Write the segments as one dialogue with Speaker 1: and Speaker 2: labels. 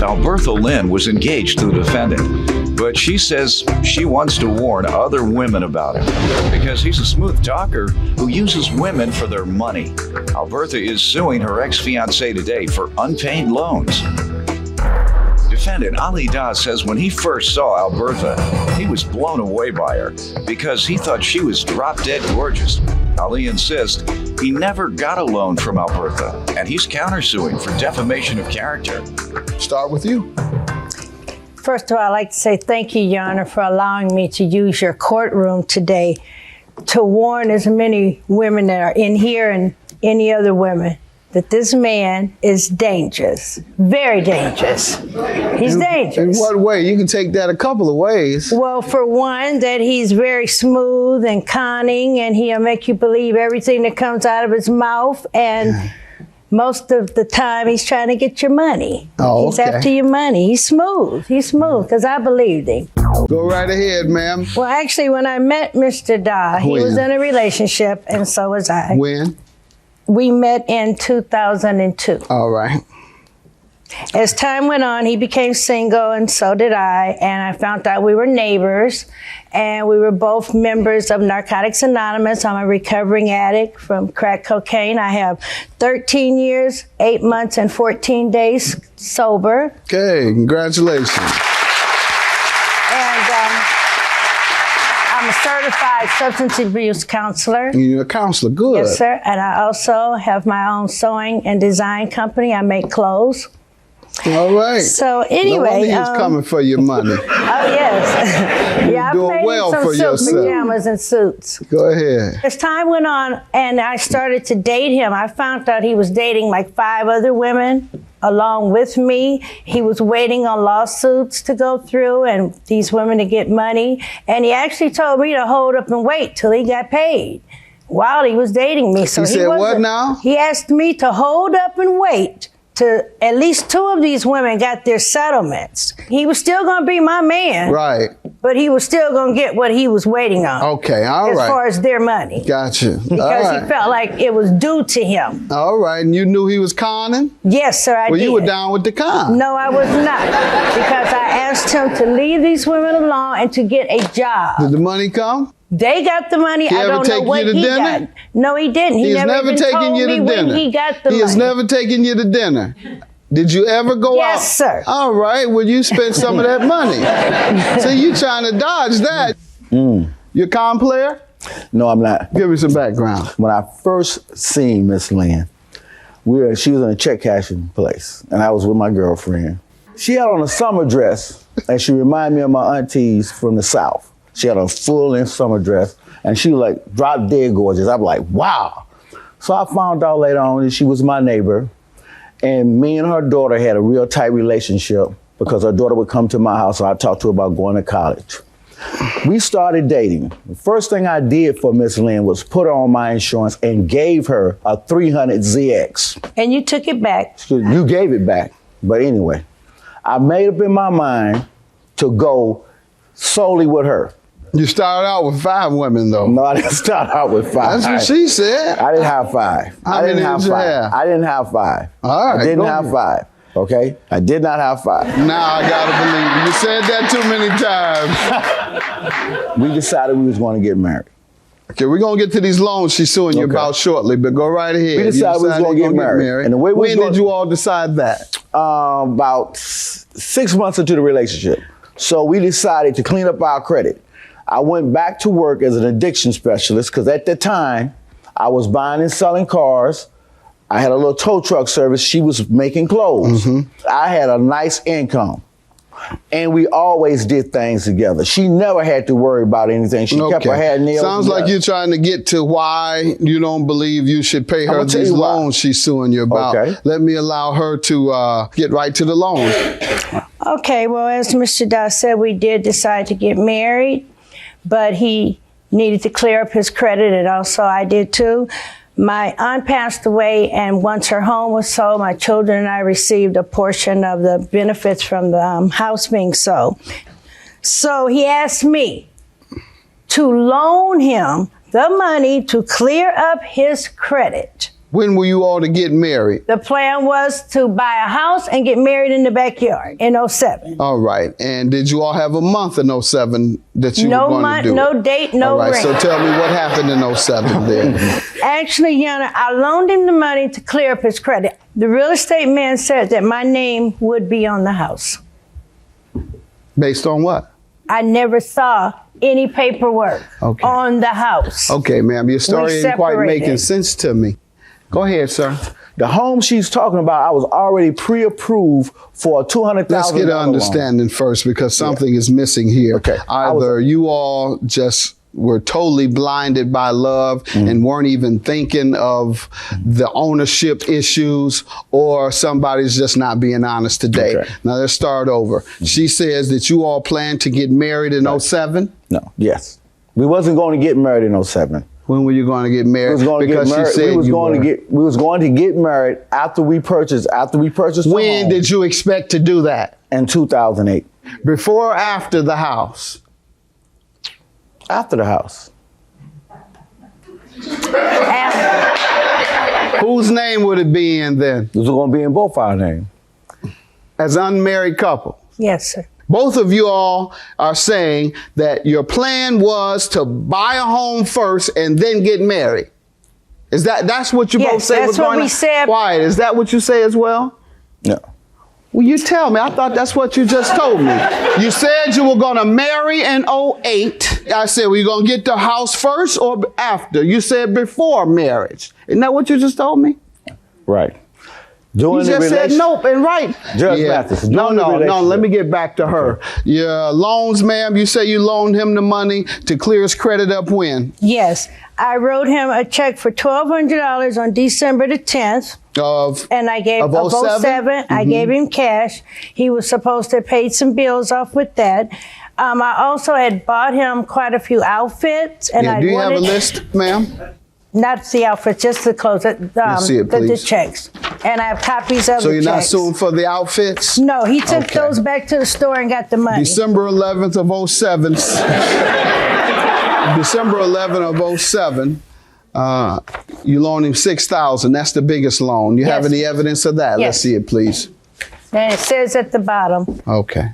Speaker 1: Albertha Lynn was engaged to the defendant, but she says she wants to warn other women about him because he's a smooth talker who uses women for their money. Albertha is suing her ex-fiancé today for unpaid loans. Defendant Ali Das says when he first saw Albertha, he was blown away by her because he thought she was drop-dead gorgeous. Ali insists he never got a loan from Albertha, and he's countersuing for defamation of character.
Speaker 2: Start with you.
Speaker 3: First of all, I'd like to say thank you, Your Honor, for allowing me to use your courtroom today to warn as many women that are in here and any other women that this man is dangerous, very dangerous. He's dangerous.
Speaker 2: In what way? You can take that a couple of ways.
Speaker 3: Well, for one, that he's very smooth and cunning, and he'll make you believe everything that comes out of his mouth, and most of the time he's trying to get your money.
Speaker 2: Oh,
Speaker 3: he's after your money. He's smooth, because I believed him.
Speaker 2: Go right ahead, ma'am.
Speaker 3: Well, actually, when I met Mr. Da, he was in a relationship, and so was I.
Speaker 2: When?
Speaker 3: We met in 2002.
Speaker 2: All right.
Speaker 3: As time went on, he became single, and so did I. And I found out we were neighbors, and we were both members of Narcotics Anonymous. I'm a recovering addict from crack cocaine. I have 13 years, 8 months, and 14 days sober.
Speaker 2: Okay, congratulations.
Speaker 3: I'm a certified substance abuse counselor.
Speaker 2: You're a counselor, good.
Speaker 3: Yes, sir. And I also have my own sewing and design company. I make clothes.
Speaker 2: All right.
Speaker 3: So anyway,
Speaker 2: no wonder he was coming for your money.
Speaker 3: Oh yes, yeah. I've
Speaker 2: doing
Speaker 3: made
Speaker 2: well
Speaker 3: some
Speaker 2: for
Speaker 3: silk
Speaker 2: yourself.
Speaker 3: pajamas and suits.
Speaker 2: Go ahead.
Speaker 3: As time went on, and I started to date him, I found out he was dating like 5 other women along with me. He was waiting on lawsuits to go through and these women to get money. And he actually told me to hold up and wait till he got paid while he was dating me. So
Speaker 2: he said what now?
Speaker 3: He asked me to hold up and wait till at least 2 of these women got their settlements. He was still going to be my man.
Speaker 2: Right.
Speaker 3: But he was still going to get what he was waiting on.
Speaker 2: Okay, all right.
Speaker 3: As far as their money.
Speaker 2: Gotcha.
Speaker 3: Because he felt like it was due to him.
Speaker 2: All right, and you knew he was conning?
Speaker 3: Yes, sir, I did.
Speaker 2: Well, you were down with the con.
Speaker 3: No, I was not. Because I asked him to leave these women alone and to get a job.
Speaker 2: Did the money come?
Speaker 3: They got the money.
Speaker 2: He
Speaker 3: I don't know what he got. No, he didn't. He never even told me when he got the money.
Speaker 2: He has never taken you to dinner. Did you ever go out?
Speaker 3: Yes, sir.
Speaker 2: All right. Well, you spent some of that money. See, you trying to dodge that. You a con player?
Speaker 4: No, I'm not.
Speaker 2: Give me some background.
Speaker 4: When I first seen Miss Lynn, she was in a check cashing place, and I was with my girlfriend. She had on a summer dress, and she reminded me of my aunties from the South. She had a full-length summer dress, and she was like drop dead gorgeous. I'm like, wow. So I found out later on that she was my neighbor, and me and her daughter had a real tight relationship because her daughter would come to my house, so I talked to her about going to college. We started dating. The first thing I did for Miss Lynn was put her on my insurance and gave her a 300 ZX.
Speaker 3: And you took it back.
Speaker 4: You gave it back. But anyway, I made up in my mind to go solely with her.
Speaker 2: You started out with 5 women, though.
Speaker 4: No, I didn't start out with 5.
Speaker 2: That's what she said.
Speaker 4: I didn't have 5.
Speaker 2: How many did you have?
Speaker 4: I didn't have 5.
Speaker 2: All right.
Speaker 4: I didn't have 5. Okay? I did not have 5.
Speaker 2: Now I gotta believe you. You said that too many times.
Speaker 4: We decided we was going to get married.
Speaker 2: Okay, we're gonna get to these loans she's suing you about shortly, but go right ahead.
Speaker 4: We decided we was going to get married.
Speaker 2: And the way when did you all decide that?
Speaker 4: About 6 months into the relationship. So we decided to clean up our credit. I went back to work as an addiction specialist because at the time I was buying and selling cars. I had a little tow truck service. She was making clothes. I had a nice income. And we always did things together. She never had to worry about anything. She kept her head nailed.
Speaker 2: Sounds like you're trying to get to why you don't believe you should pay her these loans she's suing you about.
Speaker 4: Okay.
Speaker 2: Let me allow her to get right to the loans.
Speaker 3: Okay, well, as Mr. Doss said, we did decide to get married, but he needed to clear up his credit, and also I did too. My aunt passed away, and once her home was sold, my children and I received a portion of the benefits from the house being sold. So he asked me to loan him the money to clear up his credit.
Speaker 2: When were you all to get married?
Speaker 3: The plan was to buy a house and get married in the backyard in 07.
Speaker 2: All right. And did you all have a month in 07 that you
Speaker 3: No
Speaker 2: were going
Speaker 3: month,
Speaker 2: to do?
Speaker 3: no date, no
Speaker 2: All right.
Speaker 3: ring.
Speaker 2: So tell me what happened in 07 then.
Speaker 3: Actually, Your Honor, I loaned him the money to clear up his credit. The real estate man said that my name would be on the house.
Speaker 2: Based on what?
Speaker 3: I never saw any paperwork on the house.
Speaker 2: Okay, ma'am. Your story ain't quite
Speaker 3: separated.
Speaker 2: making sense to me. Go ahead, sir.
Speaker 4: The home she's talking about, I was already pre-approved for a $200,000
Speaker 2: Let's get an understanding first, because something is missing here.
Speaker 4: Okay.
Speaker 2: Either you all just were totally blinded by love and weren't even thinking of the ownership issues, or somebody's just not being honest today.
Speaker 4: Okay.
Speaker 2: Now let's start over. She says that you all planned to get married in 07.
Speaker 4: No, yes. We wasn't going to get married in 07.
Speaker 2: When were you going to get married?
Speaker 4: We was going to get married. We was going to get married after we purchased the
Speaker 2: When
Speaker 4: home.
Speaker 2: did you expect to do that?
Speaker 4: In 2008.
Speaker 2: Before or after the house?
Speaker 4: After the house.
Speaker 2: Whose name would it be in then?
Speaker 4: It was going to be in both our names.
Speaker 2: As an unmarried couple?
Speaker 3: Yes, sir.
Speaker 2: Both of you all are saying that your plan was to buy a home first and then get married. That's what you both say was going on?
Speaker 3: Yes, that's what we said.
Speaker 2: Quiet. Is that what you say as well?
Speaker 4: No.
Speaker 2: Well, you tell me. I thought that's what you just told me. You said you were going to marry in 08. I said, were you going to get the house first or after? You said before marriage. Isn't that what you just told me?
Speaker 4: Right.
Speaker 2: You just said nope and right.
Speaker 4: Judge Mathis.
Speaker 2: No, let me get back to her. Your loans, ma'am, you say you loaned him the money to clear his credit up when?
Speaker 3: Yes. I wrote him a check for $1,200 on December the 10th.
Speaker 2: And
Speaker 3: I gave
Speaker 2: of 07?
Speaker 3: I gave him cash. He was supposed to have paid some bills off with that. I also had bought him quite a few outfits. And
Speaker 2: do you have a list, ma'am?
Speaker 3: Not the outfits, just the clothes, the checks. And I have copies of the checks.
Speaker 2: So you're not suing for the outfits?
Speaker 3: No, he took those back to the store and got the money.
Speaker 2: December 11th of 07. December 11th of 07. You loaned him $6,000. That's the biggest loan. You have any evidence of that?
Speaker 3: Yes.
Speaker 2: Let's see it, please.
Speaker 3: And it says at the bottom.
Speaker 2: Okay.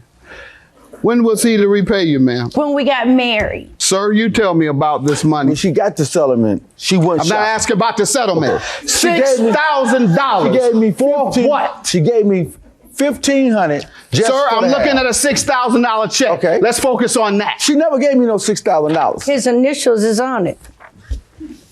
Speaker 2: When was he to repay you, ma'am?
Speaker 3: When we got married.
Speaker 2: Sir, you tell me about this money.
Speaker 4: When she got the settlement, she went
Speaker 2: I'm not asking about the settlement. $6,000.
Speaker 4: She gave me
Speaker 2: for what?
Speaker 4: She gave me $1,500.
Speaker 2: Sir, I'm looking at a $6,000 check.
Speaker 4: Okay.
Speaker 2: Let's focus on that.
Speaker 4: She never gave me no $6,000.
Speaker 3: His initials is on it.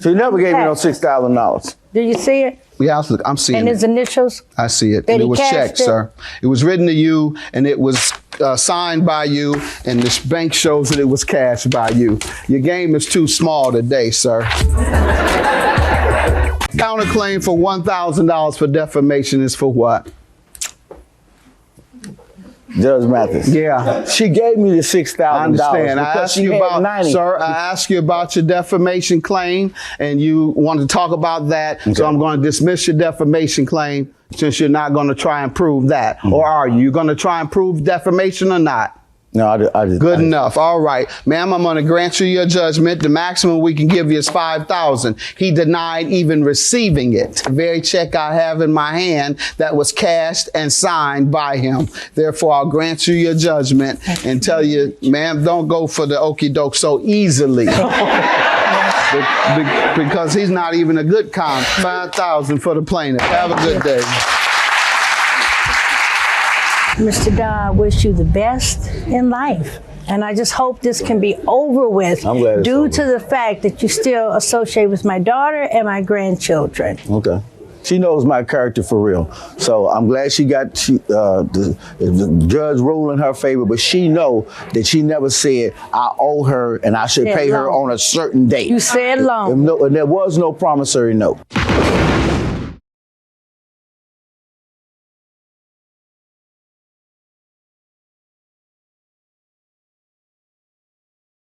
Speaker 4: She never gave me no $6,000.
Speaker 3: Do you see it?
Speaker 2: Yeah, I'm seeing
Speaker 3: And
Speaker 2: it.
Speaker 3: his initials?
Speaker 2: I see it.
Speaker 3: That
Speaker 2: And it
Speaker 3: he
Speaker 2: was
Speaker 3: cashed
Speaker 2: checked,
Speaker 3: it?
Speaker 2: sir. It was written to you, and it was signed by you, and this bank shows that it was cashed by you. Your game is too small today, sir. Counterclaim for $1,000 for defamation is for what?
Speaker 4: Judge Mathis.
Speaker 2: Yeah.
Speaker 4: She gave me the $6,000.
Speaker 2: I understand. I asked you about,
Speaker 4: 90.
Speaker 2: sir, I asked you about your defamation claim, and you wanted to talk about that. Okay. So I'm going to dismiss your defamation claim since you're not going to try and prove that. Or are you? You going to try and prove defamation or not?
Speaker 4: No, I just.
Speaker 2: Good enough. All right. Ma'am, I'm going to grant you your judgment. The maximum we can give you is $5,000. He denied even receiving it. The very check I have in my hand that was cashed and signed by him. Therefore, I'll grant you your judgment and tell you, ma'am, don't go for the okie doke so easily. Because he's not even a good con. $5,000 for the plaintiff. Have a good day.
Speaker 3: Mr. Daw, I wish you the best in life. And I just hope this can be over with due to the fact that you still associate with my daughter and my grandchildren.
Speaker 4: Okay. She knows my character for real. So I'm glad she got the judge ruled in her favor, but she know that she never said I owe her and I should pay her on a certain date.
Speaker 3: You said long.
Speaker 4: And there was no promissory note.